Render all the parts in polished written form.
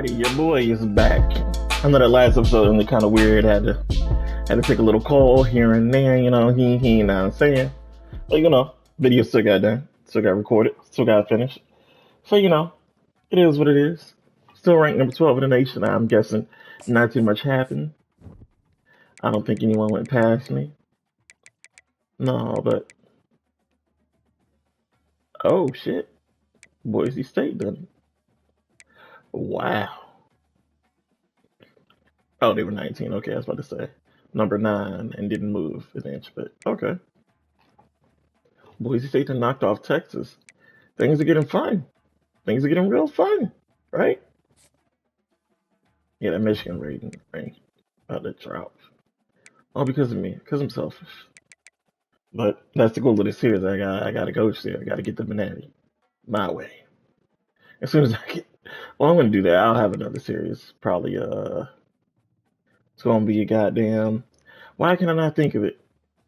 Alrighty, your boy is back. I know that last episode was kind of weird. Had to take a little call here and there. You know what I'm saying. But video still got done, still got recorded, still got finished. So it is what it is. Still ranked number 12 in the nation. I'm guessing not too much happened. I don't think anyone went past me. No, but oh shit, Boise State done it. Wow. Oh, they were 19. Okay, I was about to say number 9 and didn't move an inch, but okay. Boise State done knocked off Texas. Things are getting fun. Things are getting real fun, right? Yeah, that Michigan rating about to drop. All because of me, because I'm selfish. But that's the goal of this series. I gotta coach there. I gotta get the banana my way. As soon as I get, well, I'm gonna do that. I'll have another series. Probably it's gonna be a goddamn. Why can I not think of it?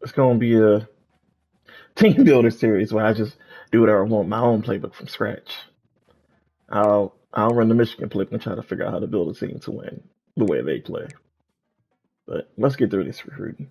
It's gonna be a team builder series where I just do whatever I want, my own playbook from scratch. I'll run the Michigan playbook and try to figure out how to build a team to win the way they play. But let's get through this recruiting.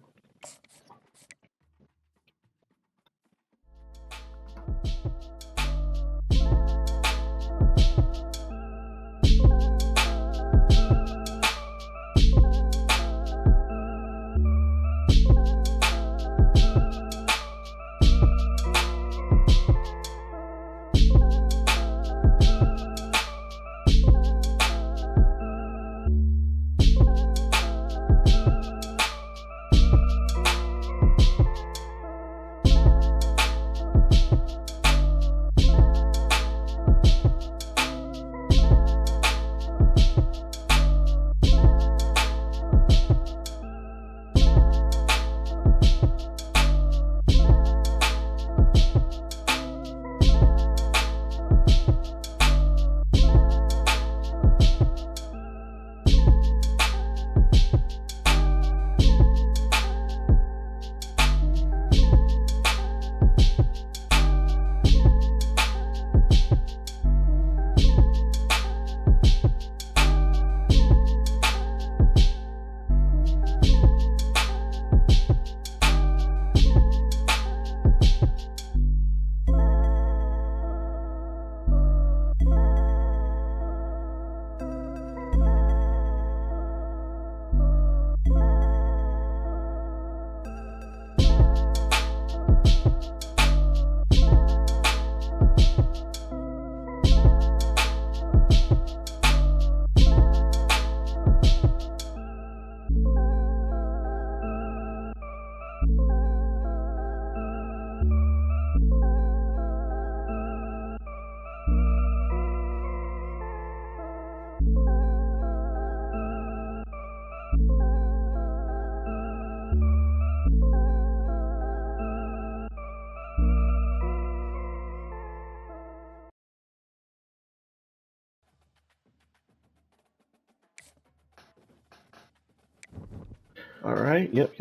All right. Yep.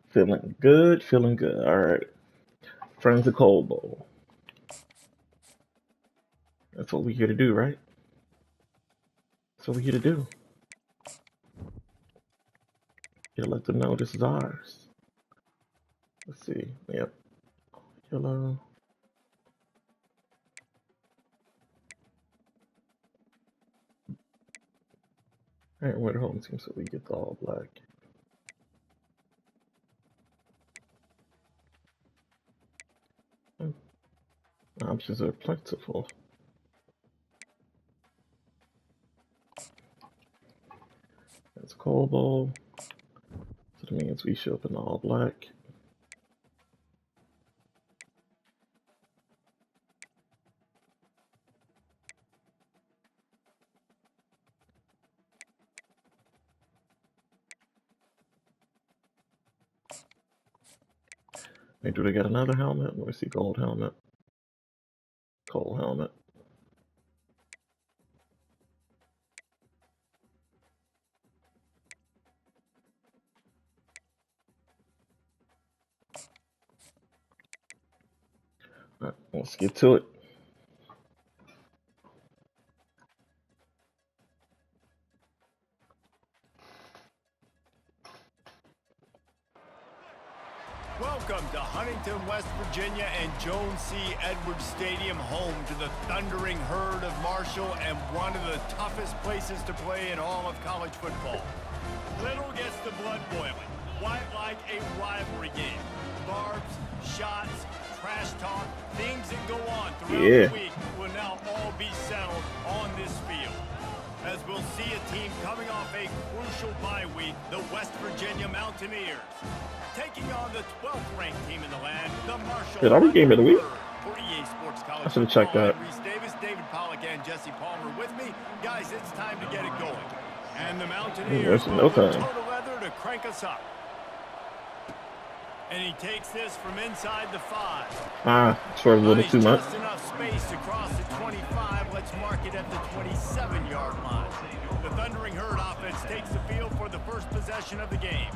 Feeling good. Feeling good. All right. Friends of Cold Bowl. That's what we're here to do, right? That's what we're here to do. Yeah, let them know this is ours. Let's see. Yep. Yellow. All right, we're the home team, so we get the all black. Options are plentiful. That's Cold Bowl. So that means we show up in all black. Wait, do they got another helmet? Let me see, gold helmet. Cold helmet. All right, let's get to it. Welcome to Huntington, West Virginia and Jones C. Edwards Stadium, home to the thundering herd of Marshall and one of the toughest places to play in all of college football. Little gets the blood boiling, quite like a rivalry game. Barbs, shots, trash talk, things that go on throughout the week will now all be settled on this field. As we'll see a team coming off a crucial bye week, the West Virginia Mountaineers. Taking on the 12th ranked team in the land, the Marshall. Did our game of the week? For EA Sports College. I should have checked that. Reese Davis, David Pollack, and Jesse Palmer with me. Guys, it's time to get it going. And the Mountaineers no time. total leather to crank us up. And he takes this from inside the 5. Sort of a little too much. Just enough space to cross the 25. Let's mark it at the 27-yard line. The Thundering Herd offense takes the field for the first possession of the game.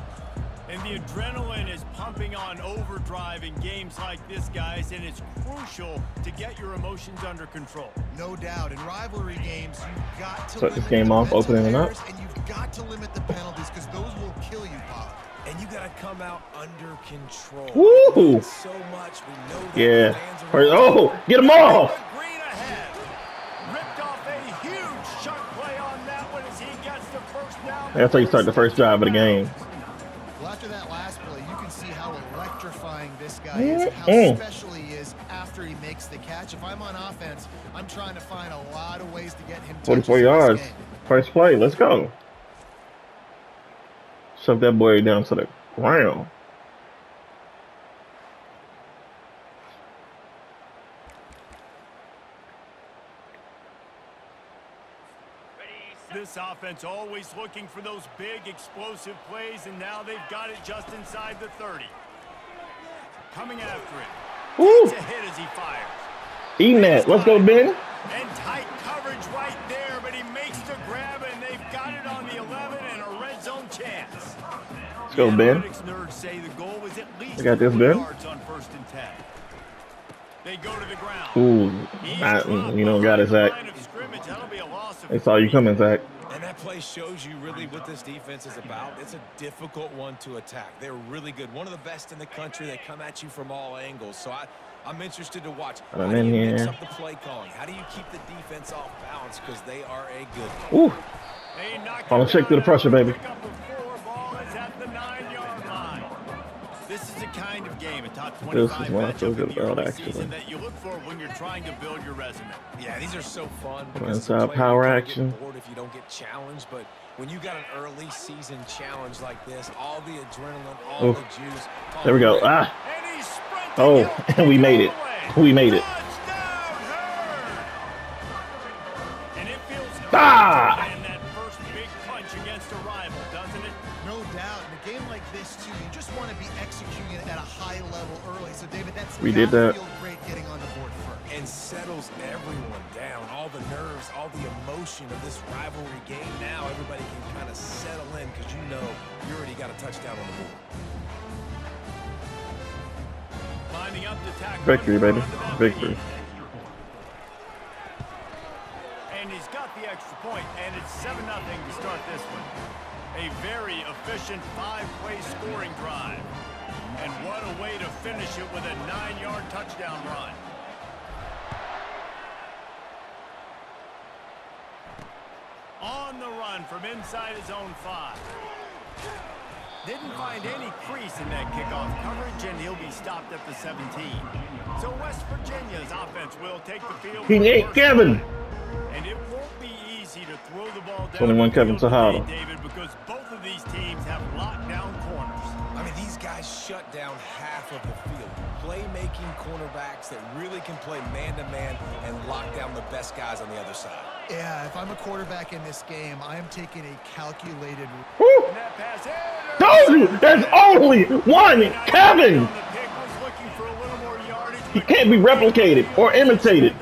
And the adrenaline is pumping on overdrive in games like this, guys, and it's crucial to get your emotions under control. No doubt. In rivalry games, you've got to start this game off opening it up. And you've got to limit the penalties because those will kill you, Pop. And you got to come out under control. Woo! So much. We know that Yeah. Oh, get them off! Green ahead. Ripped off a huge chunk play on that one as he gets the first down. That's how you start the first drive of the game. Well, after that last play, you can see how electrifying this guy is and how special he is after he makes the catch. If I'm on offense, I'm trying to find a lot of ways to get him 44 yards. First play. Let's go. Shove that boy down to the ground. This offense always looking for those big explosive plays, and now they've got it just inside the 30. Coming after it. Woo! Takes a hit as he fires. Eating that. Let's go, Ben. And tight coverage right there, but he makes the grab, and they've got it on the 11 and a red zone chance. Let's go, Ben. Nerds say the goal was at least I got this, Ben. yards on 1st and 10. They go to the ground. Ooh, you don't got it, Zach. They saw you coming, Zach. And that play shows you really what this defense is about. It's a difficult one to attack. They're really good. One of the best in the country. They come at you from all angles. So I'm interested to watch. How do you mix up the play calling? How do you keep the defense off balance? Because they are a good Ooh. Follow check through the pressure, baby. This is the kind of game, a top 25 this is one I feel good about, actually. That you look for when you're trying to build your resume. Yeah, these are so fun. Inside power action. If you don't get challenged, but when you got an early season challenge like this, all the adrenaline, all the juice. There we go. Oh, and we made it. We made it. And it feels and that first big punch against a rival, doesn't it? No doubt. In a game like this, too, you just want to be executing it at a high level early. So, David, that's we did that. Feel great getting on the board first. And settles everyone down. All the nerves, all the emotion of this rivalry game. Now everybody can kind of settle in because you know you already got a touchdown on the board. Lining up to tackle. Victory, baby. Victory. And he's got the extra point, and it's 7-0 to start this one. A very efficient 5-play scoring drive. And what a way to finish it with a 9-yard touchdown run. On the run from inside his own 5. Didn't find any crease in that kickoff coverage, and he'll be stopped at the 17. So West Virginia's offense will take the field. He ain't Kevin. And it won't be easy to throw the ball down 21 Kevin Sahara. David, because both of these teams have lockdown corners. I mean, these guys shut down half of the field. Playmaking cornerbacks that really can play man-to-man and lock down the best guys on the other side. Yeah, if I'm a quarterback in this game, I am taking a calculated. Woo! Told you, there's only one Kevin. He can't be replicated or imitated.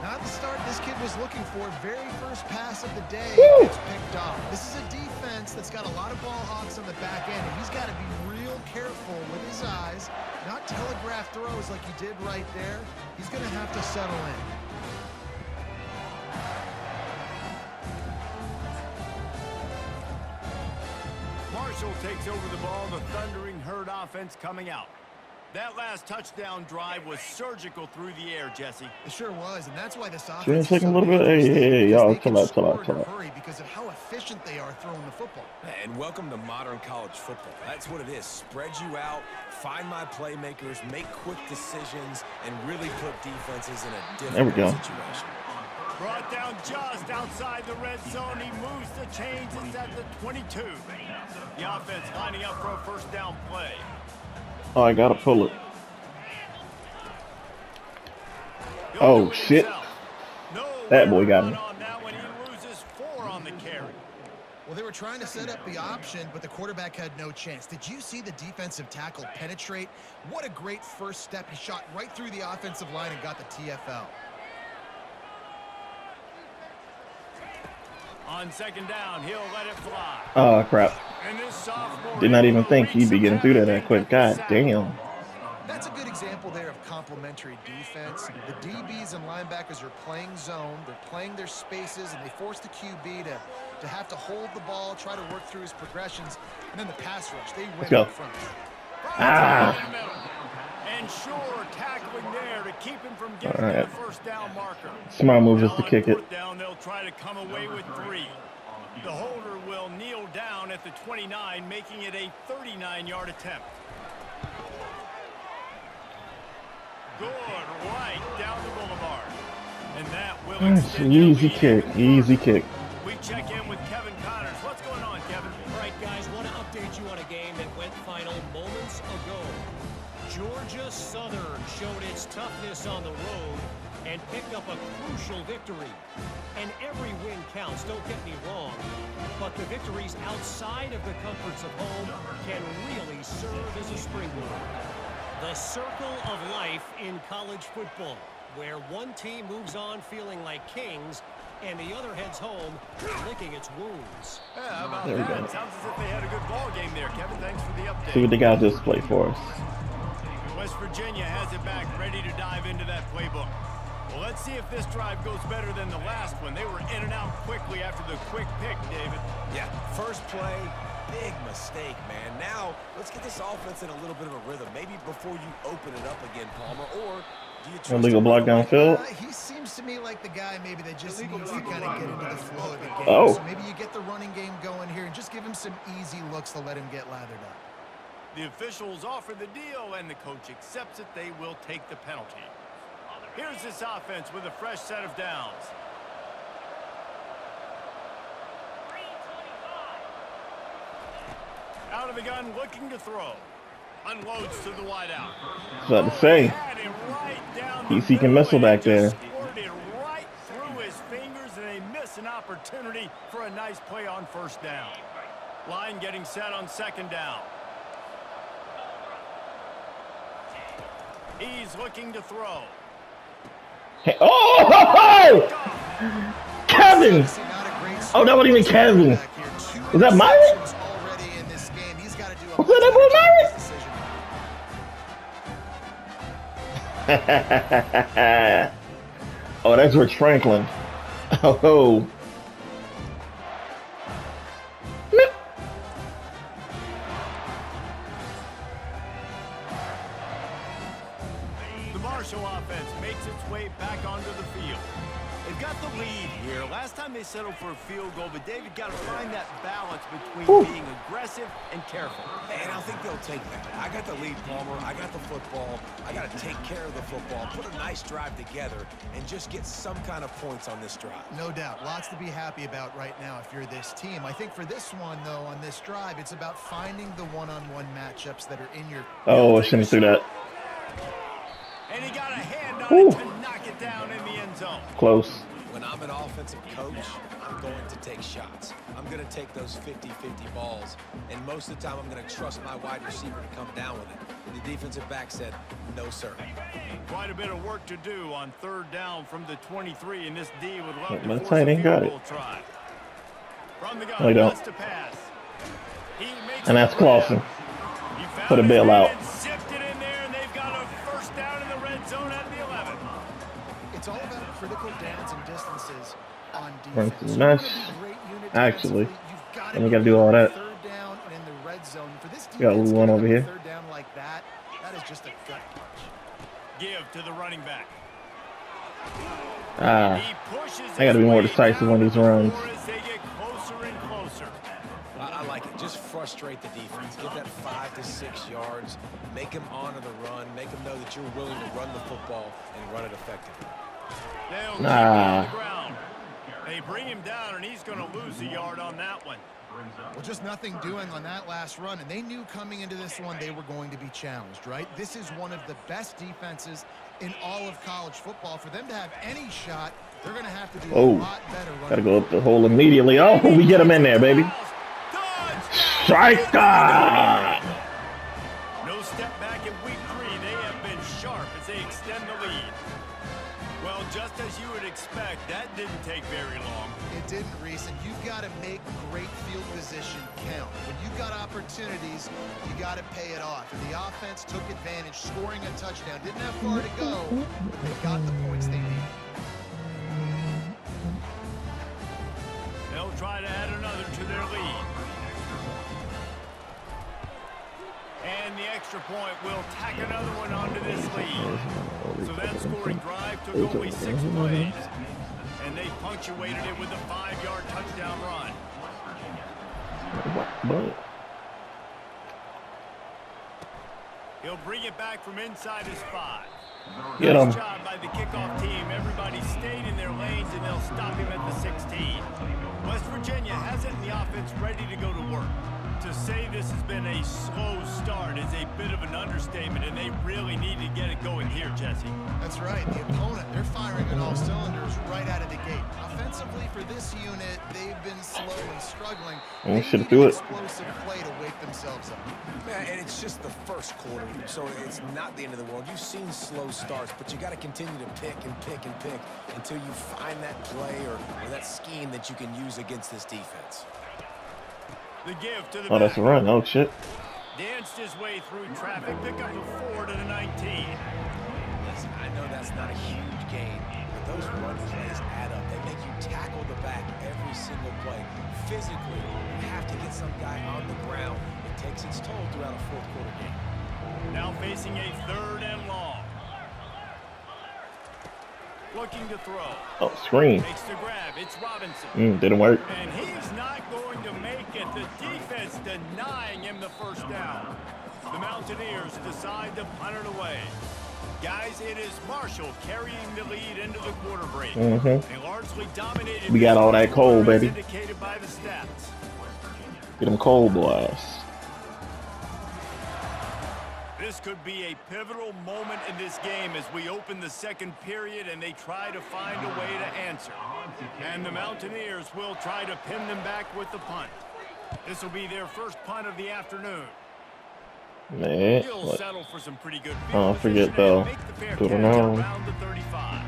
Not the start this kid was looking for. Very first pass of the day gets picked off. This is a defense that's got a lot of ball hawks on the back end, and he's got to be real careful with his eyes, not telegraph throws like he did right there. He's going to have to settle in. Marshall takes over the ball. The Thundering Herd offense coming out. That last touchdown drive was surgical through the air, Jesse. It sure was, and that's why this offense Just taking a little bit. Hey, y'all, chill out. Because of how efficient they are throwing the football. And welcome to modern college football. That's what it is. Spread you out, find my playmakers, make quick decisions, and really put defenses in a difficult situation. Brought down just outside the red zone. He moves the chains. It's at the 22. The offense lining up for a first down play. Oh, I gotta pull it. Oh, shit. That boy got me. Well, they were trying to set up the option, but the quarterback had no chance. Did you see the defensive tackle penetrate? What a great first step. He shot right through the offensive line and got the TFL. On second down, he'll let it fly. Oh, crap. Did not even think he'd be getting through that quick. God damn. That's a good example there of complementary defense. The DBs and linebackers are playing zone. They're playing their spaces, and they force the QB to have to hold the ball, try to work through his progressions. And then the pass rush, they win up front. And sure, tackling there to keep him from getting to the first down marker. Smart move just to kick it. Down, they'll try to come away with 3. The holder will kneel down at the 29, making it a 39-yard attempt. Good right down the boulevard. And that will extend easy kick, easy kick. We check in with Kevin Connors. What's going on, Kevin? All right, guys, want to update you on a game that went final moments ago. Georgia Southern showed its toughness on the road and picked up a crucial victory. And every win counts, don't get me wrong, but the victories outside of the comforts of home can really serve as a springboard. The circle of life in college football, where one team moves on feeling like kings and the other heads home licking its wounds. Yeah, how about that? It sounds as if they had a good ball game there, Kevin. Thanks for the update. See what the guy just played for us. West Virginia has it back, ready to dive into that playbook. Well, let's see if this drive goes better than the last one. They were in and out quickly after the quick pick, David. Yeah, first play, big mistake, man. Now, let's get this offense in a little bit of a rhythm. Maybe before you open it up again, Palmer, or do you trust illegal block downfield? He seems to me like the guy maybe that just needs to kind of get into the flow of the game. Oh. So maybe you get the running game going here and just give him some easy looks to let him get lathered up. The officials offer the deal, and the coach accepts it. They will take the penalty. Here's this offense with a fresh set of downs. Out of the gun, looking to throw. Unloads to the wideout. I was about to say, he's seeking missile back there. Scored it right through his fingers, and they miss an opportunity for a nice play on first down. Line getting set on second down. He's looking to throw. Hey, oh! Kevin! Oh, that wasn't even Kevin. Was that Myron? Was that Myron? Oh, that's Rich Franklin. Oh. The Marshall offense makes its way back onto the field. They've got the lead here. Last time they settled for a field goal, but David got to find that balance between being aggressive and careful. And I think they'll take that. I got the lead, Palmer. I got the football. I got to take care of the football, put a nice drive together, and just get some kind of points on this drive. No doubt. Lots to be happy about right now if you're this team. I think for this one, though, on this drive, it's about finding the one-on-one matchups that are in your... Oh, I shouldn't do that. And he got a hand on it to knock it down in the end zone. Close. When I'm an offensive coach, I'm going to take shots. I'm going to take those 50-50 balls, and most of the time I'm going to trust my wide receiver to come down with it. And the defensive back said, no, sir. Quite a bit of work to do on third down from the 23, and this D would love to force tight a end got field it. goal try. From the gun, No, he don't. to pass. He makes And that's the grab. Clausen. He found Put a his bail man out. and zipped it in there, and they've got a first down in the red zone at the 11. It's all about critical downs and distances on Run defense. some mesh. Actually, and we got to do all that. Third down and in the red Got one over here. Third down like that is just a gut punch. Give to the running back. I got to be more decisive on these runs. As they get closer and closer. I like it. Just frustrate the defense. Get that 5 to 6 yards. Make them honor the run. Make them know that you're willing to run the football and run it effectively. They'll keep him on the ground. They bring him down, and he's going to lose a yard on that one. Well, just nothing doing on that last run, and they knew coming into this one they were going to be challenged, right? This is one of the best defenses in all of college football. For them to have any shot, they're going to have to do a lot better. Got to go up the hole immediately. Oh, we get him in there, baby. Striker! No step back in week 3. They have been sharp as they extend the lead. Well, just as you would expect, that didn't take very long. It didn't, Reese, and you've got to make great field position count. When you've got opportunities, you got to pay it off. And the offense took advantage, scoring a touchdown. Didn't have far to go, but they got the points they needed. They'll try to add another to their lead. And the extra point will tack another one onto this lead. So that scoring drive took only 6 plays. And they punctuated it with a 5-yard touchdown run. He'll bring it back from inside his 5. Get him. Nice job by the kickoff team. Everybody stayed in their lanes, and they'll stop him at the 16. West Virginia has it in the offense ready to go to work. To say this has been a slow start is a bit of an understatement, and they really need to get it going here, Jesse. That's right. The opponent, they're firing on all cylinders right out of the gate. Offensively for this unit, they've been slow and struggling. They should do it. Explosive play to wake themselves up. Man, and it's just the first quarter, so it's not the end of the world. You've seen slow starts, but you got to continue to pick and pick and pick until you find that play or that scheme that you can use against this defense. The give to the Oh, that's a run. Oh, shit. Danced his way through traffic, pick up a 4 to the 19. Listen, I know that's not a huge gain, but those run plays add up. They make you tackle the back every single play. Physically, you have to get some guy on the ground. It takes its toll throughout a fourth quarter game. Now facing a 3rd and long. Looking to throw. Oh, screen. Makes the grab. It's Robinson. Didn't work. And he's not going to make it. The defense denying him the first down. The Mountaineers decide to punt it away. Guys, it is Marshall carrying the lead into the quarter break. They largely dominated. We got all that cold, baby. Indicated by the stats. Get them cold blast. This could be a pivotal moment in this game as we open the second period and they try to find a way to answer. And the Mountaineers will try to pin them back with the punt. This will be their first punt of the afternoon. Man, He'll settle for some pretty good oh, forget though. Do it around. Around the 35.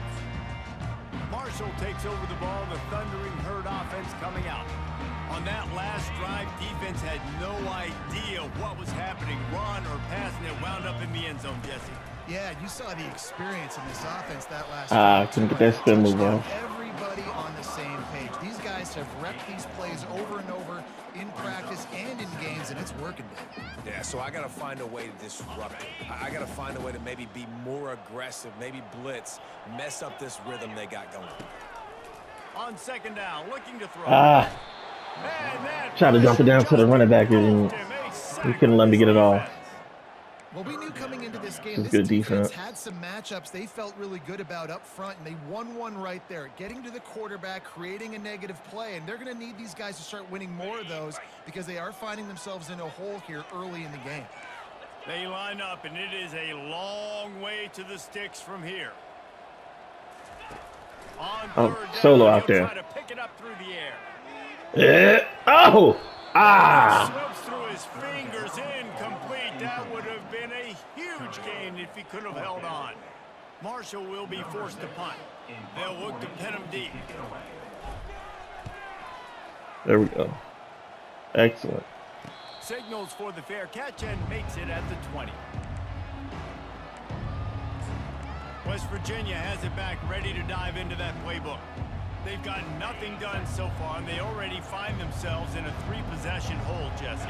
Marshall takes over the ball. The Thundering Herd offense coming out. On that last drive, defense had no idea what was happening. Run or pass, and it wound up in the end zone, Jesse. Yeah, you saw the experience in this offense that last drive. Couldn't get that spin move on. Everybody on the same page. These guys have repped these plays over and over in practice and in games, and it's working. Yeah, so I got to find a way to disrupt it. I got to find a way to maybe be more aggressive, maybe blitz, mess up this rhythm they got going. On 2nd down, looking to throw. Trying to dump it down to the running back, and he couldn't let me get it off. Well, we knew coming into this game, this good defense defense. had some matchups they felt really good about up front, and they won one right there, getting to the quarterback, creating a negative play, and they're going to need these guys to start winning more of those because they are finding themselves in a hole here early in the game. They line up, and it is a long way to the sticks from here. On 3rd down, Solo out there. Try to pick it up through the air. Slips through his fingers, incomplete. That would have been a huge gain if he could have held on. Marshall will be forced to punt. They'll look to pin him deep. There we go. Excellent. Signals for the fair catch and makes it at the 20. West Virginia has it back, ready to dive into that playbook. They've got nothing done so far, and they already find themselves in a 3-possession hole, Jesse.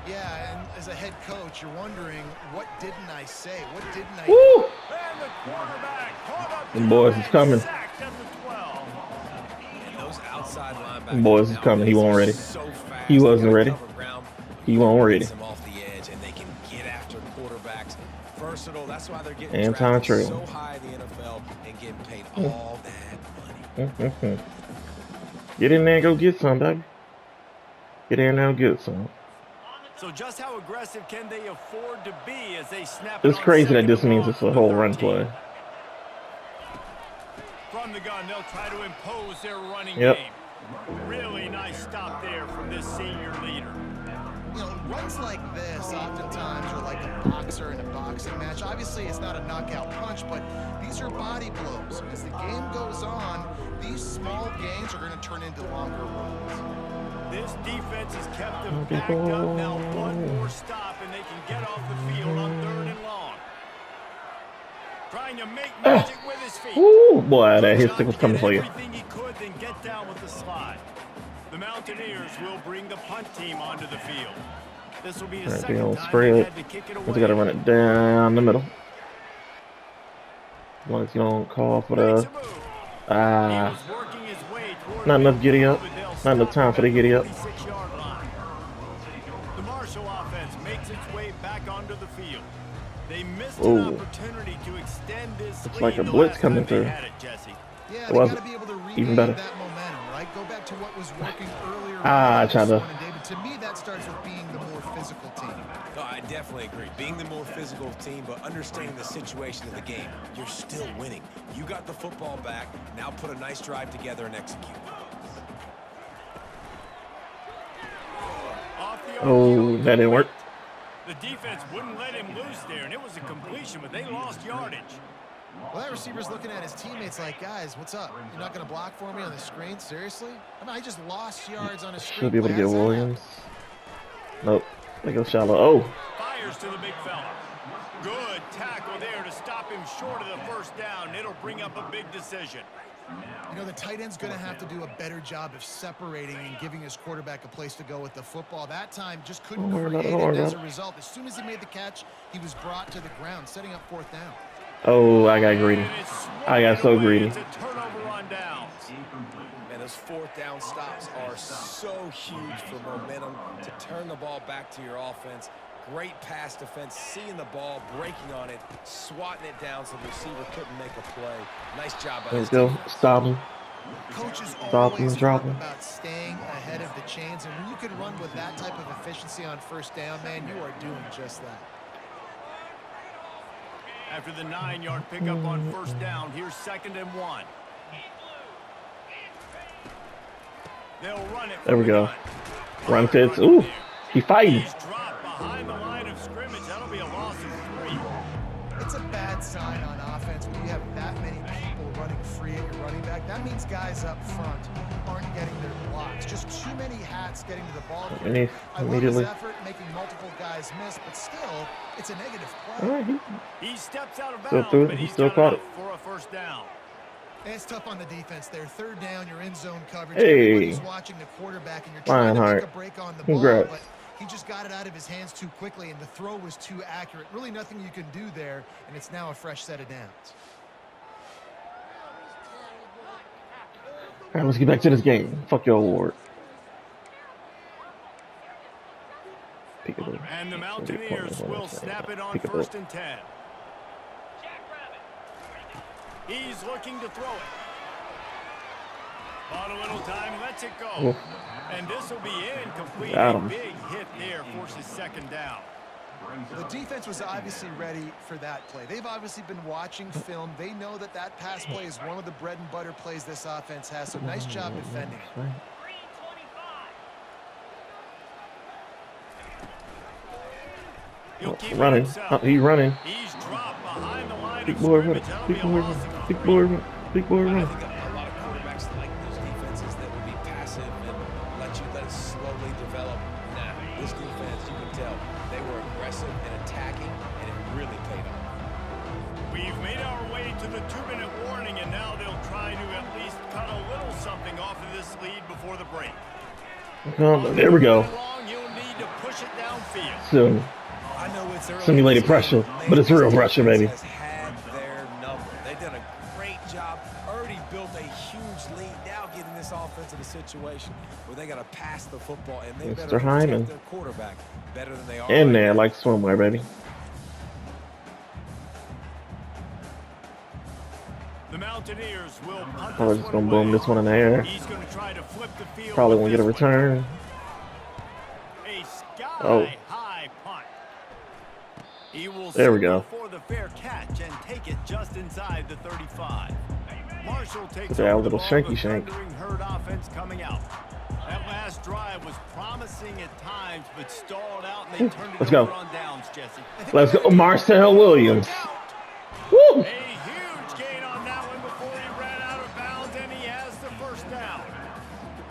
Yeah, and as a head coach, you're wondering, what didn't I say? What didn't I Woo! And the quarterback caught up Them boys is coming. sacked at the 12. And those outside linebackers. Them boys is coming. He wasn't ready. So fast. He wasn't ready. Ground. He wasn't ready. Them off the edge, and they can get after quarterbacks. Versatile. That's why they're getting And time drafted trail. so high in the NFL and getting paid all that money. Get in there and go get some, baby. Get in there and get some. So just how aggressive can they afford to be as they snap? It's crazy that this means it's a whole run play. From the gun, they'll try to impose their running Yep. game. Really nice stop there from this senior leader. You know, runs like this oftentimes are like a boxer in a boxing match. Obviously, it's not a knockout punch, but these are body blows. As the game goes on, these small gains are going to turn into longer runs. This defense has kept them backed up. Now one more stop, and they can get off the field on 3rd and long. Trying to make magic with his feet. Ooh, boy, that hit stick was coming for you. Everything he could, then get down with the slide. The Mountaineers will bring the punt team onto the field. This will be the Right, second on time spread. they had to kick it away. We got to run it down the middle. Once you don't call for the not enough giddy up. Not enough time for the giddy up. The Marshall offense makes its way back onto the field. They missed Ooh. an opportunity to extend this Looks lead like a the blitz last coming time they through. had it, Jesse. Yeah, It they wasn't. got to be able to Even regain better. that momentum, right? Go back to what was working earlier. I tried to. David, to me, that starts with being the more physical team. No, I definitely agree. Being the more physical team, but understanding the situation of the game. You're still winning. You got the football back. Now put a nice drive together and execute. Oh, that didn't work. The defense wouldn't let him loose there, and it was a completion, but they lost yardage. Well, that receiver's looking at his teammates like, guys, what's up? You're not going to block for me on the screen? Seriously? I mean, I just lost yards on a screen. Should be able to get Williams. Nope. They go shallow. Oh. Fires to the big fella. Good tackle there to stop him short of the first down. It'll bring up a big decision. You know, the tight end's going to have to do a better job of separating and giving his quarterback a place to go with the football. That time just couldn't create it as a result. As soon as he made the catch, he was brought to the ground, setting up 4th down. Oh, I got greedy. I got so greedy. It's a turnover on downs. And those 4th down stops are so huge for momentum to turn the ball back to your offense. Great pass defense, seeing the ball, breaking on it, swatting it down so the receiver couldn't make a play. Nice job by Let's this go. defense. Stop him. Coaches Stop him, always drop talk him. about staying ahead of the chains, and when you can run with that type of efficiency on 1st down, man, you are doing just that. After the 9-yard pickup on 1st down, here's 2nd and 1. They'll run it. There we go. Run fits. Ooh, he fighting. He's dropped behind the line of scrimmage. That'll be a loss of 3. It's a bad sign on offense when you have that many people running free at your running back. That means guys up front aren't getting their blocks. Just too many hats getting to the ball. Underneath I love his immediately. effort, making multiple guys miss, but still, it's a negative play. All right, He steps out of Still bounds, threw it. but He he's still got caught enough it. for a 1st down. And it's tough on the defense there. 3rd down, you're in zone coverage. Hey. Everybody's watching the quarterback, and you're trying to Lionheart. make a break on the Congrats. ball, but he just got it out of his hands too quickly, and the throw was too accurate. Really nothing you can do there, and it's now a fresh set of downs. All right, let's get back to this game. Fuck your award. Peekaboo. And the Mountaineers will snap it on Peekaboo. 1st and 10. He's looking to throw it. On a little time, lets it go. Oof. And this will be incomplete. Got A him. big hit there forces 2nd down. The defense was obviously ready for that play. They've obviously been watching film. They know that that pass play is one of the bread and butter plays this offense has, so nice job defending it. He'll keep it Running. himself. He's running. He's dropped behind the line Big of boy scrimmage. running. That'll Big be a boy loss running. of Big 3. boy running. Big boy I running. think a lot of quarterbacks like those defenses that will be passive and let it slowly develop. Nah, this defense, you can tell, they were aggressive and attacking, and it really paid off. We've made our way to the 2-minute warning, and now they'll try to at least cut a little something off of this lead before the break. There we go. You'll need to push it downfield. Soon. I know it's early Simulated pressure, but it's real pressure, baby. Has had their number. They've done a great job. Already built a huge lead. Now getting this offense in a situation where they got to pass the football, and they better protect their quarterback better than they are. In there, like swimwear, baby. The Mountaineers will punt Probably just gonna boom this one in the air. He's going to try to flip the field. Probably won't get a return. A sky-high punt. He will there we go. For the fair catch and take it just inside the 35. Marshall takes a over little the shanky shank. Herd offense coming out. That last drive was promising at times, but stalled out, and they turned it over on downs, Jesse. Let's go, Marcel Williams. Woo! A huge gain on that one before he ran out of bounds, and he has the first down.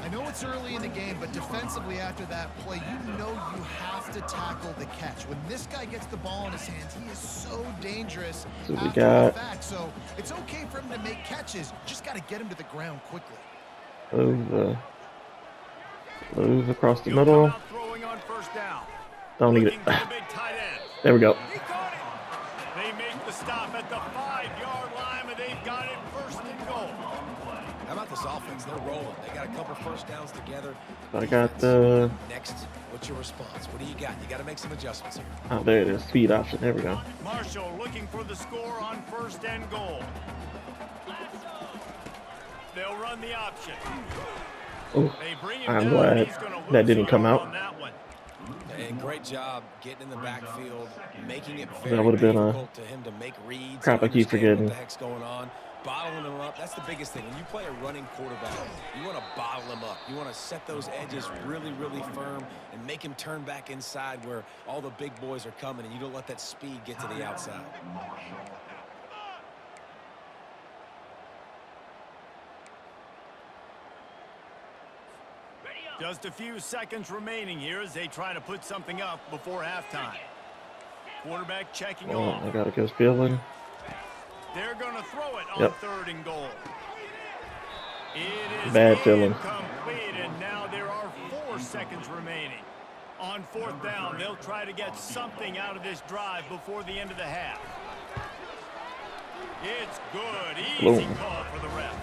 I know it's early in the game, but defensively after that play, you know you have to tackle the catch. When this guy gets the ball in his hands, he is so dangerous after the fact. So it's okay for him to make catches. Just got to get him to the ground quickly. Move across the middle. Don't need it. There we go. They make the stop at the 5-yard line, but they've got it first and goal. How about this offense? They're rolling. They got a couple first downs together. I got the... Next, what's your response? What do you got? You got to make some adjustments here. Oh, there it is. Speed option. There we go. Marshall looking for the score on first and goal. They'll run the option. Oh, I'm glad that didn't come out. And great job getting in the backfield, making it very difficult to him to make reads. Crap, I keep forgetting. What the heck's going on? Bottling him up. That's the biggest thing. When you play a running quarterback, you want to bottle him up. You want to set those edges really, really firm and make him turn back inside where all the big boys are coming, and you don't let that speed get to the outside. Just a few seconds remaining here as they try to put something up before halftime. Quarterback checking off. I got a good feeling. They're going to throw it on third and goal. It is bad feeling. Incomplete, and now there are 4 seconds remaining. On fourth down, they'll try to get something out of this drive before the end of the half. It's good. Easy call for the ref.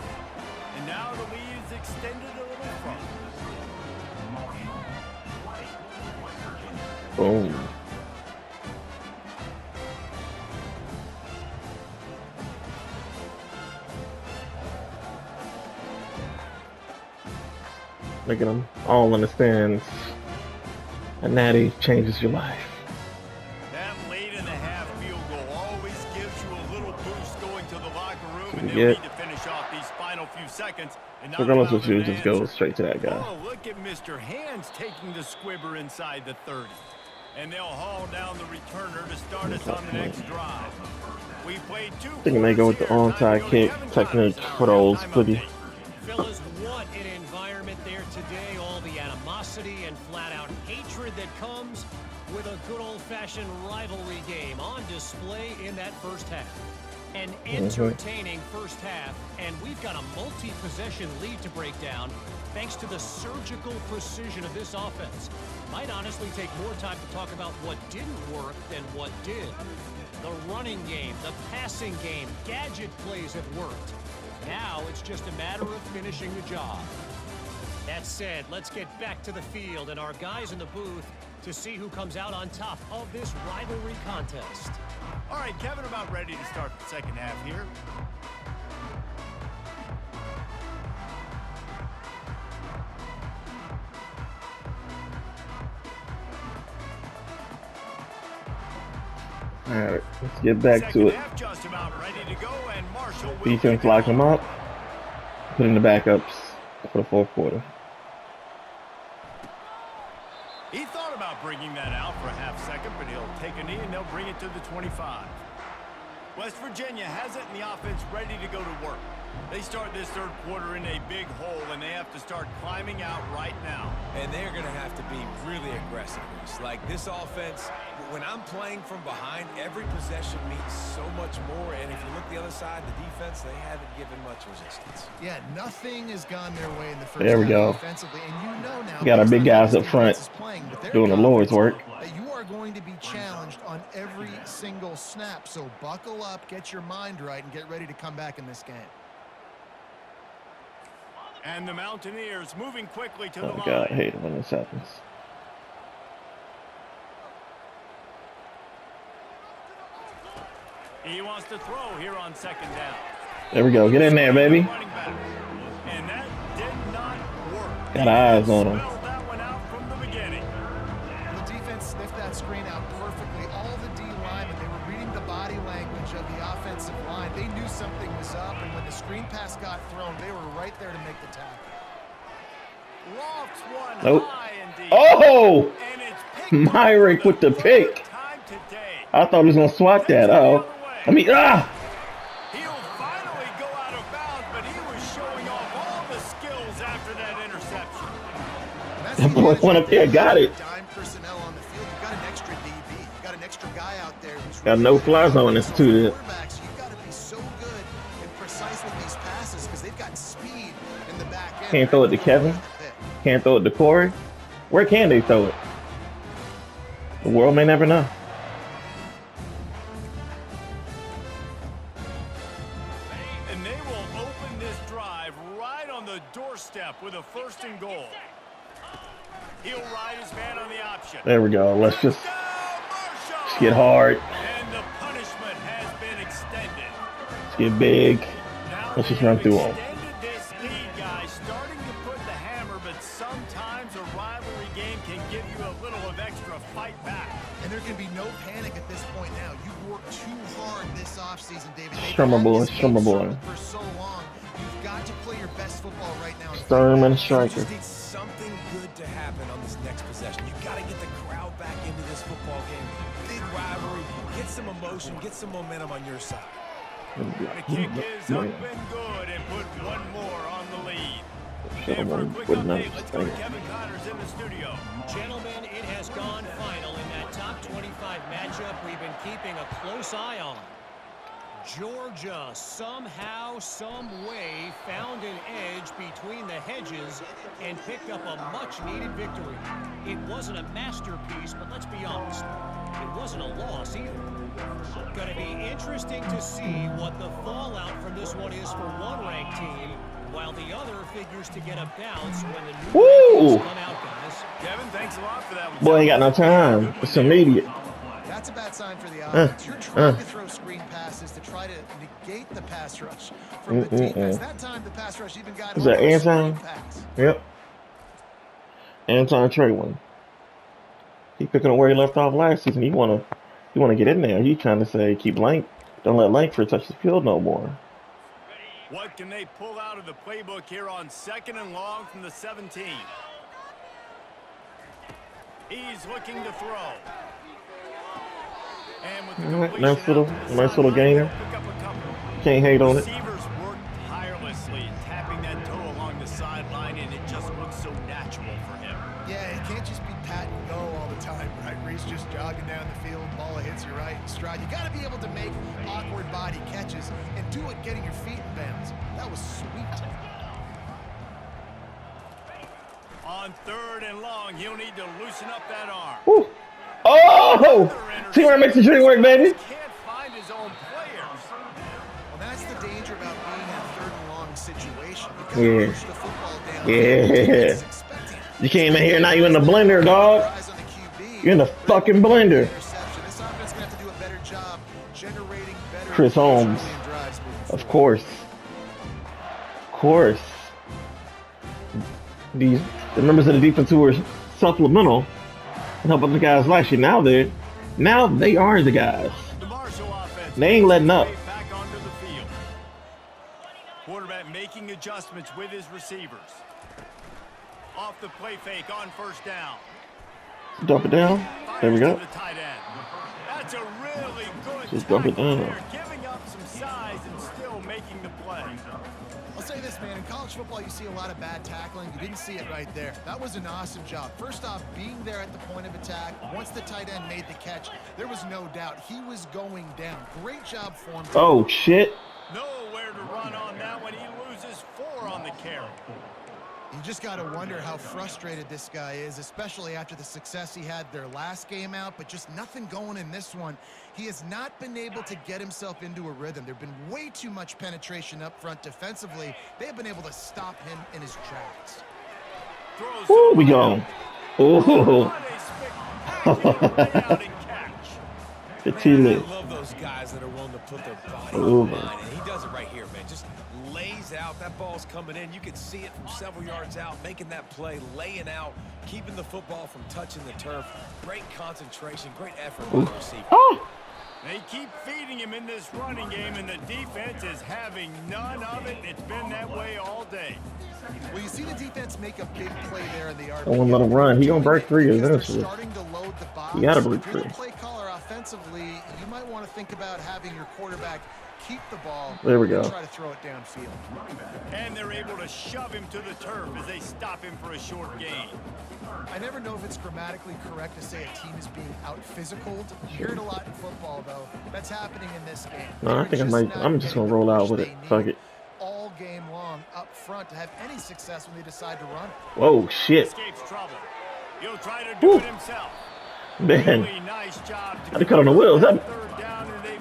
And now the lead is extended a little further. Boom. Look at them all in the stands. A natty changes your life. That late in the half field goal always gives you a little boost going to the locker room, and they'll need to finish off these final few seconds. Regardless of you, just go straight to that guy. Oh, look at Mr. Hands taking the squibber inside the 30. And they'll haul down the returner to start us on the next drive. We played 2 I think they go with the onside kick technique for those flippy. Fellas, what an environment there today. All the animosity and flat-out hatred that comes with a good old-fashioned rivalry game on display in that first half. An entertaining first half, and we've got a multi-possession lead to break down thanks to the surgical precision of this offense. Might honestly take more time to talk about what didn't work than what did. The running game, the passing game, gadget plays have worked. Now it's just a matter of finishing the job. That said, let's get back to the field and our guys in the booth to see who comes out on top of this rivalry contest. All right, Kevin, about ready to start the second half here. All right, let's get back to it. Just about ready to go, and Marshall will defense lock them up. Put in the backups for the fourth quarter. He thought about bringing that out for a half second, but he'll take a knee and they'll bring it to the 25. West Virginia has it and the offense ready to go to work. They start this third quarter in a big hole, and they have to start climbing out right now. And they're going to have to be really aggressive. Like this offense, when I'm playing from behind, every possession means so much more. And if you look the other side, the defense, they haven't given much resistance. Yeah, nothing has gone their way in the first there we go. Defensively, and you know now, got our big guys up front doing the Lord's work. You are going to be challenged on every single snap, so buckle up, get your mind right, and get ready to come back in this game. And the Mountaineers moving quickly to the line. Oh, God, I hate it when this happens. He wants to throw here on second down. There we go. Get in there, baby. And that did not work. Got eyes on him. That one out from the beginning. The defense sniffed that screen out perfectly. All the D linemen, they were reading the body language of the offensive line. They knew something was up, and when the screen pass got thrown, they were right there to make the tackle. Lofts one Nope. high indeed. Oh! And it's picked Myrick with the pick. time today. I thought he was going to swat that. Uh-oh. I mean, He'll finally go out of bounds, but he was showing off all the skills after that interception. That boy went up there, got it. Dime personnel on the field. You've got an extra DB. You've got an extra guy out there who's Got no fly zone instituted. quarterbacks. You've got to be so good and precise with these passes because they've got speed in the back end. Can't throw it to Kevin. Can't throw it to Corey. Where can they throw it? The world may never know. And they will open this drive right on the doorstep with a 1st and goal. He'll ride his man on the option. There we go. Let's just get hard. And the punishment has been extended. Let's get big. Now Let's just run through them. extended this lead, guys, starting to put the hammer, but sometimes a rivalry game can give you a little of extra fight back. And there can be no panic at this point now. You've worked too hard this offseason, David. Strummer boy, strummer boy. For so long, you've got to play your best football right now. Sturm and striker. Just need something good to happen on this next possession. You got to get the crowd back into this football game. Big rivalry. Get some emotion. Get some momentum on your side. The kick is up and good and put one more on the lead. And for a quick update, let's go to Kevin Connors in the studio. Gentlemen, it has gone final in that top 25 matchup we've been keeping a close eye on. Georgia somehow, some way found an edge between the hedges and picked up a much-needed victory. It wasn't a masterpiece, but let's be honest, it wasn't a loss either. Going to be interesting to see what the fallout from this one is for one ranked team, while the other figures to get a bounce when the new rankings come out, guys. Kevin, thanks a lot for that one. Boy, ain't got no time. It's immediate. That's a bad sign for the offense. You're trying to throw screen passes to try to negate the pass rush from the defense. That time the pass rush even got Is that Anton? pass. Yep. Anton Traylon. He picking up where he left off last season. He wanna get in there. He's trying to say keep don't let Langford touch the field no more. What can they pull out of the playbook here on 2nd and long from the 17? He's looking to throw. And with the nice little gainer. Can't hate on it. Receivers work tirelessly, tapping that toe along the sideline, and it just looks so natural for him. Yeah, it can't just be pat and go all the time, right? Where he's just jogging down the field, ball hits you right in stride. You got to be able to make awkward body catches and do it getting your feet in bounds. That was sweet. On 3rd and long, he'll need to loosen up that arm. Woo. Oh! Teamwork makes the dream work, baby. Can't find his own players. Well, that's the danger about being in a 3rd and long situation. Yeah. Push the football down. Yeah. You came in here, now you in the blender, dog. You're in the fucking blender. This offense gonna have to do a better job generating better Chris Holmes. drives moving Of course. Of course. The members of the defense who were supplemental and helping the guys last year, now they are the guys. The Marshall offense They ain't letting up. back onto the field. Quarterback making adjustments with his receivers. Off the play fake on 1st down. Dump it down. There we go. Fires to the tight end. That's a really good Just dump it tackle down. there, giving up see a lot of bad tackling. You didn't see it right there. That was an awesome job. First off, being there at the point of attack. Once the tight end made the catch, there was no doubt he was going down. Great job for him. Oh, shit. Nowhere to run on that one. He loses 4 on the carry. You just got to wonder how frustrated this guy is, especially after the success he had their last game out, but just nothing going in this one. He has not been able to get himself into a rhythm. There's been way too much penetration up front defensively. They have been able to stop him in his tracks. Ooh, we go. Ooh. Man, I love those guys that are willing to put their body on the line, and he does it right here, man. Just lays out. That ball's coming in. You can see it from several yards out, making that play, laying out, keeping the football from touching the turf. Great concentration, great effort by the receiver. Oh. They keep feeding him in this running game, and the defense is having none of it. It's been that way all day. Well, you see the defense make a big play there in the RPO. Don't let him run. He gonna break free eventually. Starting to load the box. You gotta break free. If you're the play caller offensively, you might want to think about having your quarterback keep the ball. There we go. And try to throw it downfield. And they're able to shove him to the turf as they stop him for a short gain. I never know if it's grammatically correct to say a team is being out-physicaled. You hear it a lot in football, though. That's happening in this game. No, I think I'm just gonna roll out with it. Fuck it. All game long up front to have any success when they decide to run. Whoa, shit. Escapes trouble. He'll try to do it himself. Man, Really nice job. I had to cut on the wheels.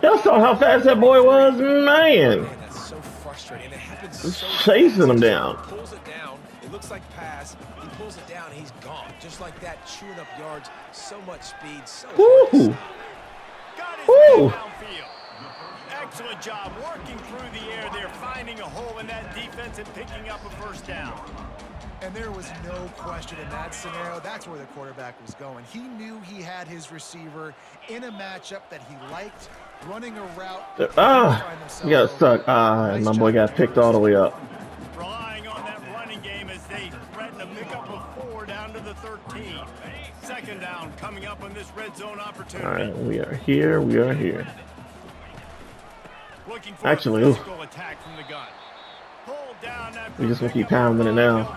Y'all saw how fast that boy was, man. Man, that's so frustrating. It happens so Chasing him down. He pulls it down. It looks like pass. He pulls it down. He's gone. Just like that, chewing up yards. So much speed. So hard to stop. Got his Woo. man downfield. Excellent job working through the air. They're finding a hole in that defense and picking up a first down. And there was no question in that scenario. That's where the quarterback was going. He knew he had his receiver in a matchup that he liked, running a route. He got stuck. My boy got picked all the way up. Relying on that running game as they threaten to pick up a 4 down to the 13. Second down coming up on this red zone opportunity. All right, we are here. We are here. Looking for Actually, a physical attack from the gun. Pulled down after we just gonna keep pounding it now.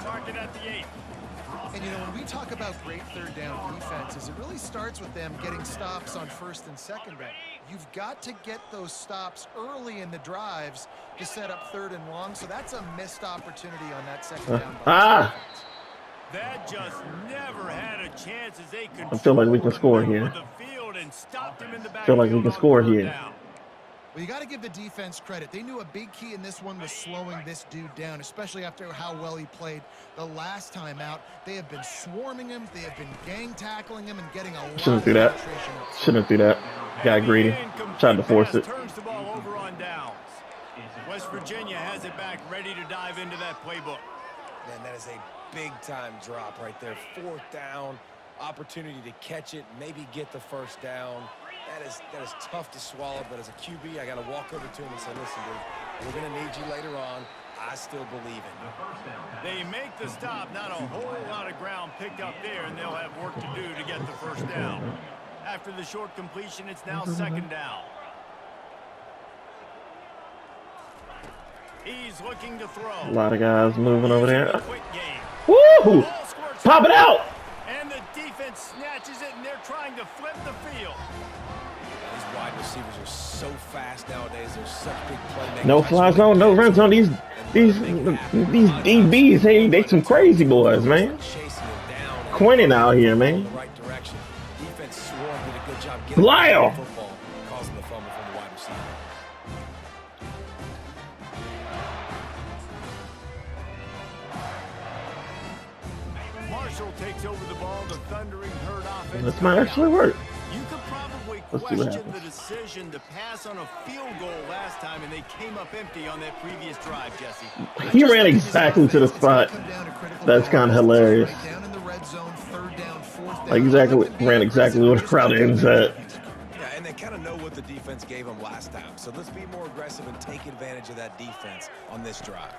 And you know, when we talk about great third down defenses, it really starts with them getting stops on first and second down. You've got to get those stops early in the drives to set up third and long. So that's a missed opportunity on that second down. That just never had a chance as they I feel like we can score here. I feel like we can score here. Well, you got to give the defense credit. They knew a big key in this one was slowing this dude down, especially after how well he played the last time out. They have been swarming him. They have been gang tackling him and getting a lot Shouldn't do that. Shouldn't do that. Got greedy. Tried to force it. Turns the ball over on downs. West Virginia has it back, ready to dive into that playbook. Man, that is a big-time drop right there. 4th down, opportunity to catch it, maybe get the first down. That is tough to swallow, but as a QB, I got to walk over to him and say, listen, dude, we're going to need you later on. I still believe in you. They make the stop, not a whole lot of ground picked up there, and they'll have work to do to get the first down. After the short completion, it's now second down. He's looking to throw. A lot of guys moving over there. Woo! Pop it out! And the defense snatches it, and they're trying to flip the field. These wide receivers are so fast nowadays. They're such big playmakers. No fly zone, no run zone. These DBs, hey, they some crazy boys, man. Quentin out here, man. Lyle. Causing the fumble from the wide receiver. Marshall takes over the ball. The thundering herd offense. This might actually work. You could probably Let's see what question the happens. decision to pass on a field goal last time, and they came up empty on that previous drive, Jesse. He ran exactly to the spot. That's kind of hilarious. Down in the red zone, third down, fourth down. Like ran exactly what the crowd ends at. Yeah, and they kind of know what the defense gave them last time. So let's be more aggressive and take advantage of that defense on this drive.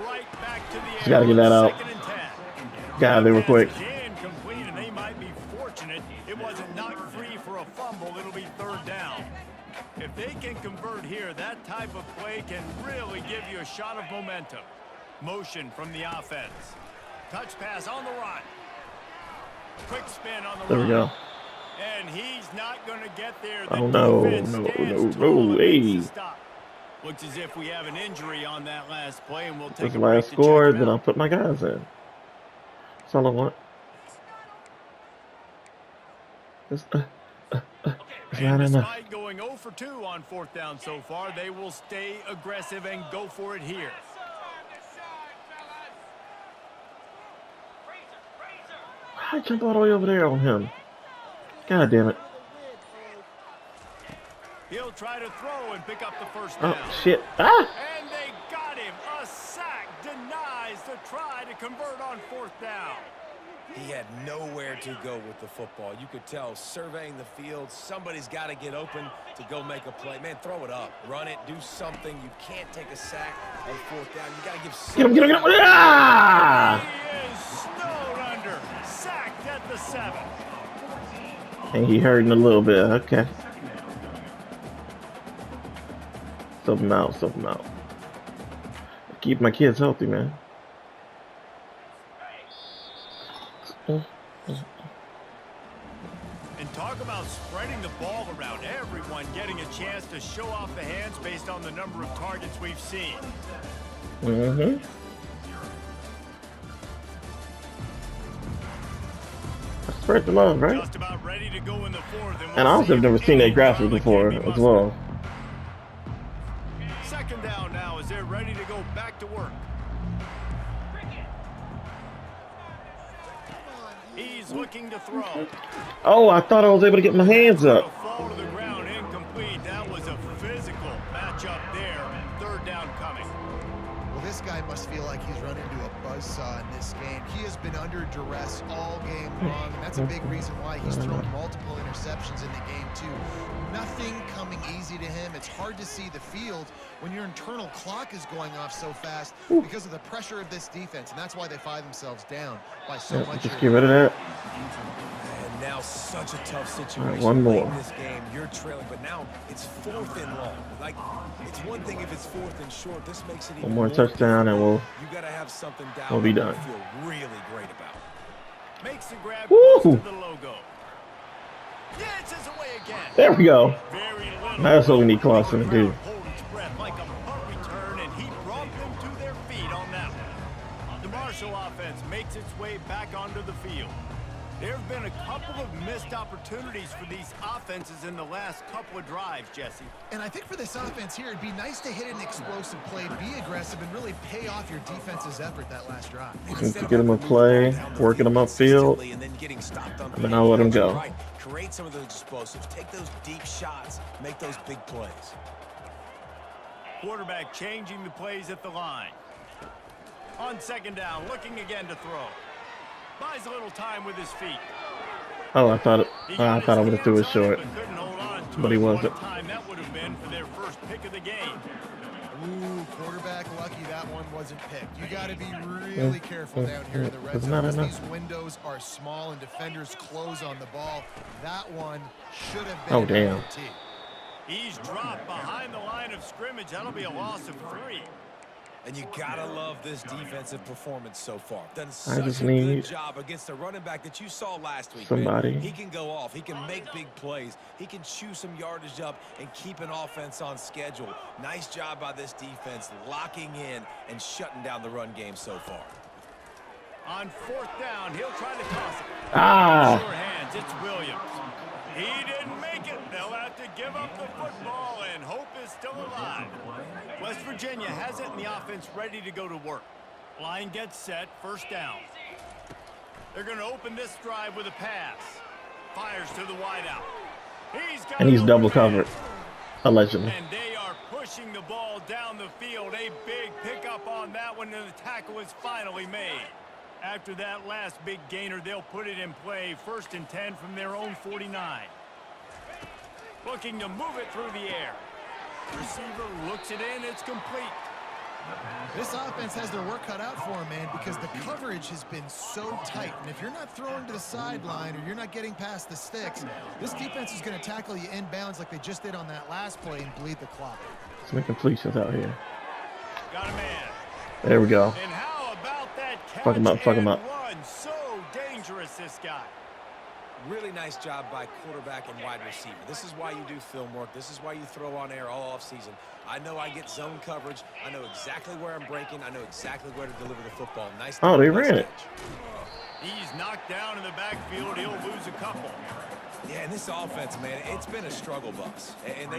Right back to the air. Just gotta get that out. 2nd and 10. God, they were quick. Incomplete, and they might be fortunate it wasn't knocked free for a fumble. It'll be third down. If they can convert here, that type of play can really give you a shot of momentum. Motion from the offense. Touch pass on the run. Quick spin on the There run. we go. And he's not going to get there. Oh, no. Hey. Looks as if we have an injury on that last play, and we'll take This a break last to score, check him then out. I'll put my guys in. That's all I want. It's not enough. Despite going 0 for 2 on 4th down so far, they will stay aggressive and go for it here. I jump all the way over there on him. God damn it. He'll try to throw and pick up the first down. Oh, shit. Ah! And they got him. A sack denies the try to convert on 4th down. He had nowhere to go with the football. You could tell, surveying the field, somebody's got to get open to go make a play. Man, throw it up. Run it. Do something. You can't take a sack on 4th down. You got to give something. Get him. Ah! He is snowed under. Sacked at the 7. And he hurting a little bit. Okay. Sub him out. Keep my kids healthy, man. And talk about spreading the ball around. Everyone getting a chance to show off the hands based on the number of targets we've seen. Mm-hmm. Spread the love, right? Just about ready to go in the 4th. And I also have never seen that graphic before as well. 2nd down now as they're ready to go back to work. He's looking to throw. Oh, I thought I was able to get my hands up. Fall to the ground, incomplete. That was a physical matchup there. 3rd down coming. Well, this guy must feel like he's run into a buzzsaw in this game. He has been under duress all game long, and that's a big reason why he's thrown multiple interceptions in the game, too. Nothing coming easy to him. It's hard to see the field when your internal clock is going off so fast because of the pressure of this defense, and that's why they find themselves down by so much. Just get rid of that. And now such a tough situation. Right, one more. Late in this game, you're trailing, but now it's 4th and long. Like, it's one thing if it's 4th and short. This makes it even One more touchdown and you got to have something down we'll be that done. you feel really great about. Makes the grab Woo! close to the logo. Dances away again. There we go. Very little. That's what we need Clausen to do. Hold its breath like a punt return, and he brought them to their feet on that one. The Marshall offense makes its way back onto the field. There have been a couple of missed opportunities for these offenses in the last couple of drives, Jesse. And I think for this offense here, it'd be nice to hit an explosive play, be aggressive, and really pay off your defense's effort that last drive. Get him a play, working him upfield, and then I'll let him go. Right. Create some of those explosives. Take those deep shots. Make those big plays. Quarterback changing the plays at the line. On 2nd down, looking again to throw. Buys a little time with his feet. Oh, I thought I would have threw it short, but he wasn't. That would have been for their first pick of the game. Ooh, quarterback lucky that one wasn't picked. You got to be really careful down here in the red zone. These windows are small and defenders close on the ball. That one should have been. Oh, damn. He's dropped behind the line of scrimmage. That'll be a loss of 3. And you gotta love this defensive performance so far. Done I just such a need good job against the running back that you saw last week. somebody. Man. He can go off. He can make big plays. He can chew some yardage up and keep an offense on schedule. Nice job by this defense locking in and shutting down the run game so far. On 4th down, he'll try to toss it. Ah! Sure hands, it's Williams. He didn't make it. They'll have to give up the football, and hope is still alive. West Virginia has it, and the offense ready to go to work. Line gets set, 1st down. They're going to open this drive with a pass. Fires to the wideout. He's double covered, allegedly. And they are pushing the ball down the field. A big pickup on that one, and the tackle is finally made. After that last big gainer, they'll put it in play. 1st and 10 from their own 49. Looking to move it through the air. Receiver looks it in. It's complete. This offense has their work cut out for them, man, because the coverage has been so tight. And if you're not throwing to the sideline or you're not getting past the sticks, this defense is going to tackle you inbounds like they just did on that last play and bleed the clock. Some completions out here. Got a man. There we go. And how about that catch Fuck him up, fuck him up. and run? So dangerous, this guy. Really nice job by quarterback and wide receiver. This is why you do film work. This is why you throw on air all offseason. I know I get zone coverage. I know exactly where I'm breaking. I know exactly where to deliver the football. Nice. Oh, they ran it. He's knocked down in the backfield. He'll lose a couple. Yeah, and this offense, man, it's been a struggle bus. And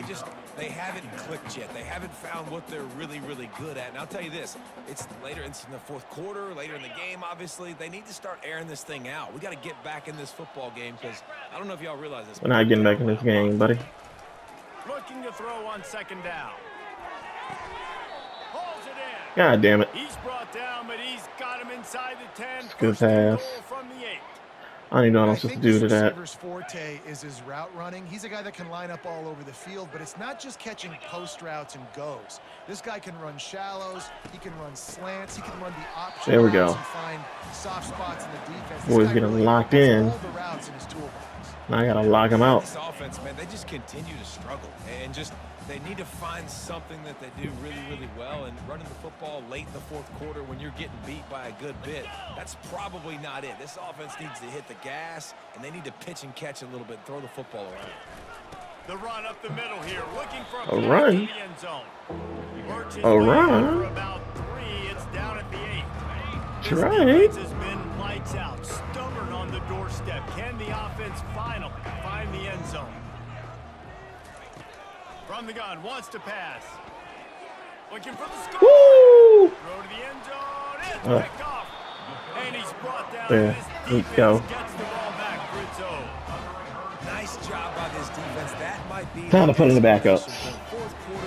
they haven't clicked yet. They haven't found what they're really, really good at. And I'll tell you this, it's later in the fourth quarter, later in the game, obviously. They need to start airing this thing out. We got to get back in this football game because I don't know if y'all realize this. We're not getting back in this game, buddy. Looking to throw on second down. Holds it in. God damn it. He's brought down, but he's got him inside the 10. Good First and pass. goal from the 8. I don't even know what I'm I supposed to think do to this that. receiver's forte is his route running. He's a guy that can line up all over the field, but it's not just catching post routes and goes. This guy can run shallows, he can run slants, he can run the option There we routes go. and find soft spots in the defense. Boy's This guy getting really locked has in. all the routes in his toolbox. Now I gotta lock him out. This offense, man, they just continue to struggle. And just they need to find something that they do really, really well. And running the football late in the fourth quarter when you're getting beat by a good bit, that's probably not it. This offense needs to hit the gas, and they need to pitch and catch a little bit and throw the football around. The run up the middle here, looking for A a run? in the end zone. Works his A way run? out for about 3. It's down at the 8. That's This right. defense has been lights out, stubborn on the doorstep. Can the offense finally find the end zone? From the gun, wants to pass. Looking for the score. Woo! Throw to the end zone. It's Uh. picked off. And he's brought down. There. This Let's defense go. gets the ball back for its own. Nice job by this defense. That might be Time to put in the backups.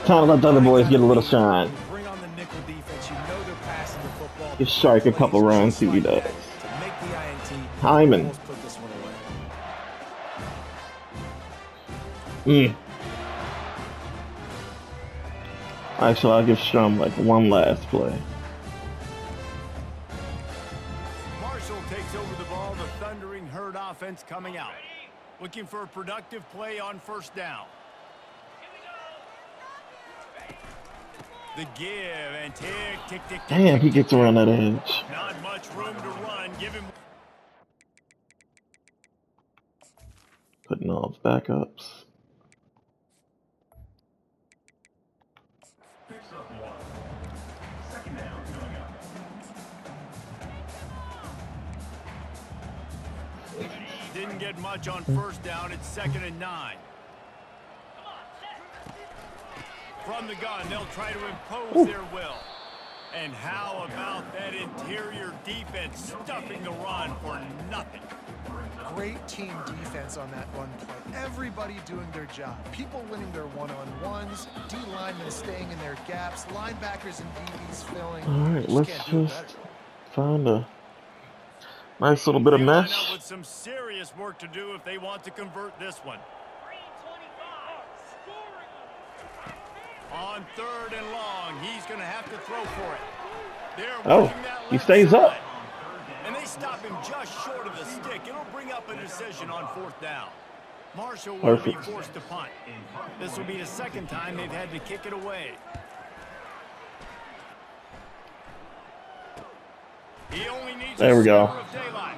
Time to let the other boys get a little shine. Bring on the nickel defense. You know they're passing the football. Give Shark a couple runs, see what he does. To make the INT, Hyman. almost put this one away. Actually, I'll give Strum like one last play. Marshall takes over the ball. The Thundering Herd offense coming out. Looking for a productive play on first down. The give and tick, tick, tick, tick. Damn, he gets around that edge. Not much room to run. Give him. Putting all his backups. Didn't get much on first down. It's 2nd and 9. From the gun, they'll try to impose their will. And how about that interior defense stuffing the run for nothing? Great team defense on that run play. Everybody doing their job. People winning their one-on-ones, D linemen staying in their gaps, linebackers and DBs filling. Alright, You let's can't do it just better. find a nice little bit of They line up mesh. with some serious work to do if they want to convert this one. On 3rd and long, he's going to have to throw for it. They're Oh, working that he left stays up. side. And they stop him just short of the stick. It'll bring up a decision on 4th down. Marshall will be Perfect. forced to punt. This will be the 2nd time they've had to kick it away. He only needs There a we go. sliver of daylight.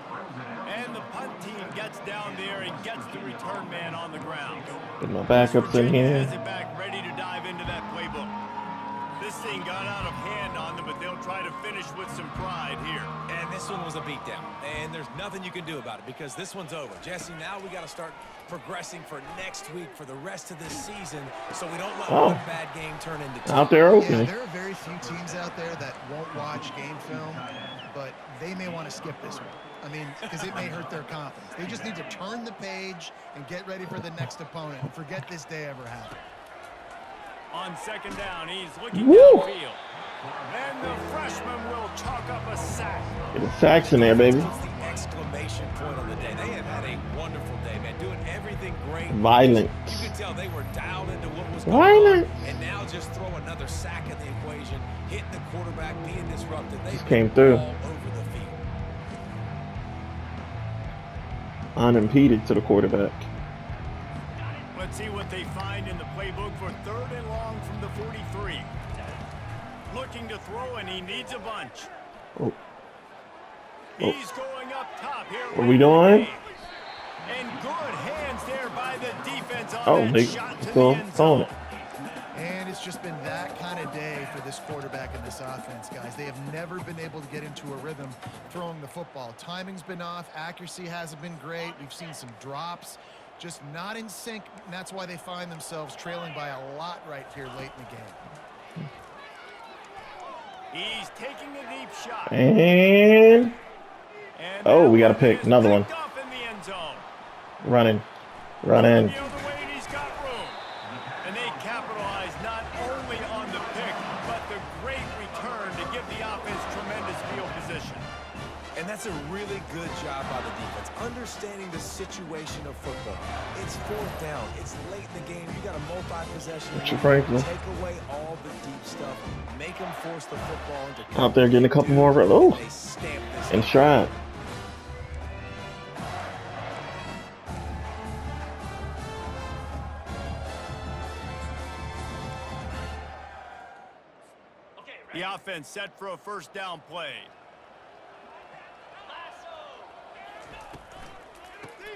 And the punt team gets down there and gets the return man on the ground. Get my backups in Virginia here. has it back, ready to dive into that playbook. This thing got out of hand on them, but they'll try to finish with some pride here. And this one was a beatdown. And there's nothing you can do about it because this one's over. Jesse, now we got to start progressing for next week for the rest of this season so we don't let Oh. one bad game turn into 2. Out there Yeah, open. there are very few teams out there that won't watch game film, but they may want to skip this one. I mean, because it may hurt their confidence. They just need to turn the page and get ready for the next opponent and forget this day ever happened. On 2nd down, he's looking Woo! downfield. And the freshman will chalk up a sack. Get the sacks in there, baby. Puts the exclamation point on the day. They have had a wonderful day, man. Doing everything great. Violent. You could tell they were dialed into what was Violent. going on. And now just throw another sack in the equation, hitting the quarterback, being disrupted. They Just came through. all over the field. Unimpeded to the quarterback. Let's see what they find in the playbook for 3rd and long from the 43. Looking to throw, and he needs a bunch. Oh. He's going up top here. What are we doing? And good hands there by the defense on Oh, that they shot to the still end throwing zone. it. And it's just been that kind of day for this quarterback and this offense, guys. They have never been able to get into a rhythm throwing the football. Timing's been off. Accuracy hasn't been great. We've seen some drops. Just not in sync, and that's why they find themselves trailing by a lot right here late in the game. He's taking a deep shot. And oh, we got to pick another one. Off in the end zone. Running. The other way, and he's got room. And they capitalize not only on the pick, but the great return to give the offense tremendous field position. And that's a really good job by the defense, understanding the situation of football. It's fourth down. It's late in the game. You got a multi-possession. Richard Franklin. Take away all the deep stuff. Make them force the football into Out there getting a couple more. Oh, and stride. The offense set for a first down play.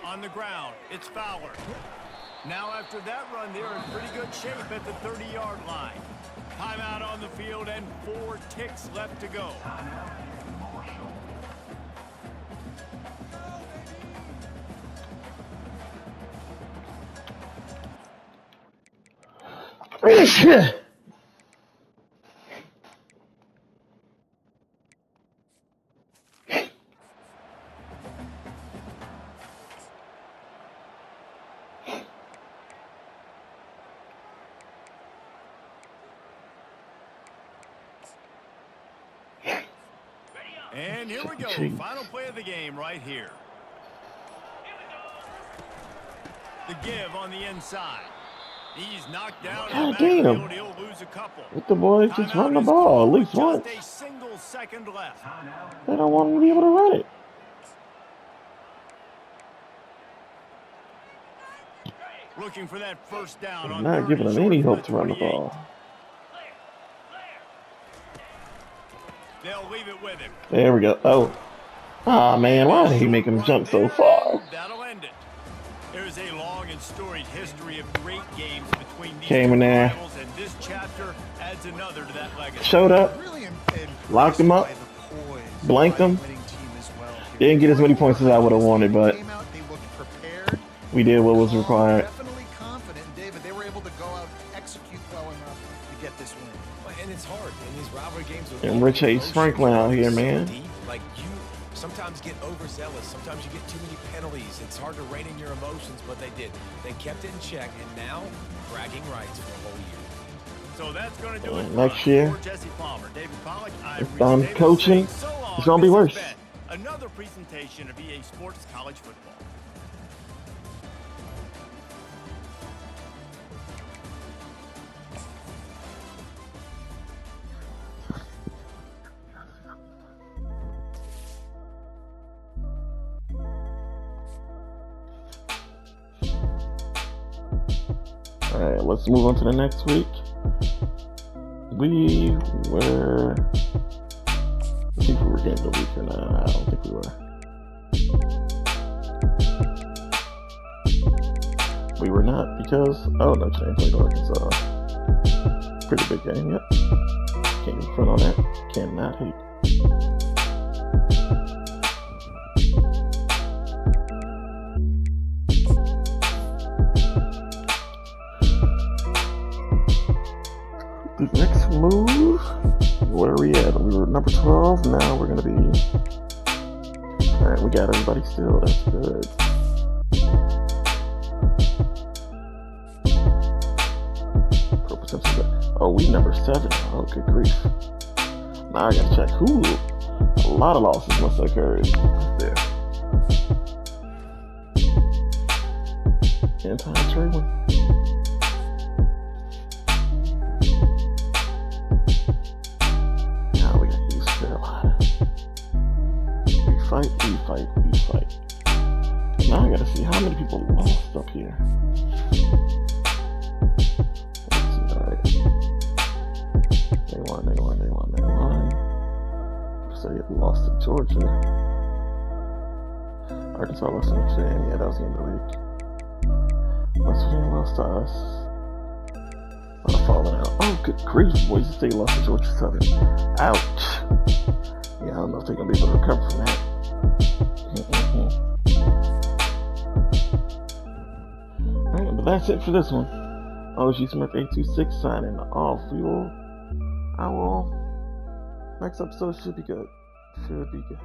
On the ground, it's Fowler. Now after that run, they're in pretty good shape at the 30-yard line. Timeout on the field and 4 ticks left to go. And here we go. Final play of the game right here. The give on the inside. He's knocked down. God damn. He'll lose a couple. Let the boys just run the ball at least once. Just a single second left. They don't want him to be able to run it. Looking for that first down. They're not giving them any hope to run the ball. They'll leave it with him. There we go. Oh. Ah, man, why did he make him jump so far? That'll end it. There's a long and storied history of great games between these Came in there. rivals, and this chapter adds another to that legacy. Showed up. Locked him up. Blanked him. Didn't get as many points as I would have wanted, but we did what was required. Definitely confident, David. They were able to go out and execute well enough to get this win. And it's hard in these rivalry games. And Rich Hayes Franklin out here, man. Like you sometimes get overzealous. Sometimes you get too many penalties. It's hard to rein in your emotions, but they did. They kept it in check, and now bragging rights for a whole year. So that's going to do it. Next year, Jesse Palmer, David Pollack, if I'm coaching, it's going to be worse. Another presentation of EA Sports College Football. Alright, let's move on to the next week. We were... I think we were game of the week or not. I don't think we were. We were not because... Oh, no, Notre Dame played Arkansas. Pretty big game, yep. Can't get front on that. Cannot hate. The next move, where are we at? We were number 12, now we're going to be... Alright, we got everybody still, that's good. Oh, we number 7. Oh, good grief. Now I gotta check who. A lot of losses must have occurred there. Anti-trade one. We fight. Now I gotta see how many people lost up here. Let's see, alright. They won. Who lost to Georgia? Arkansas lost to Notre Dame. Yeah, that was the end of the week. West Virginia lost to us. Falling out. Oh, good grief. Boise State lost to Georgia Southern. Ouch. Yeah, I don't know if they're going to be able to recover from that. Alright, but that's it for this one. OG Smurf826 signing off. Next episode should be good. Should be good.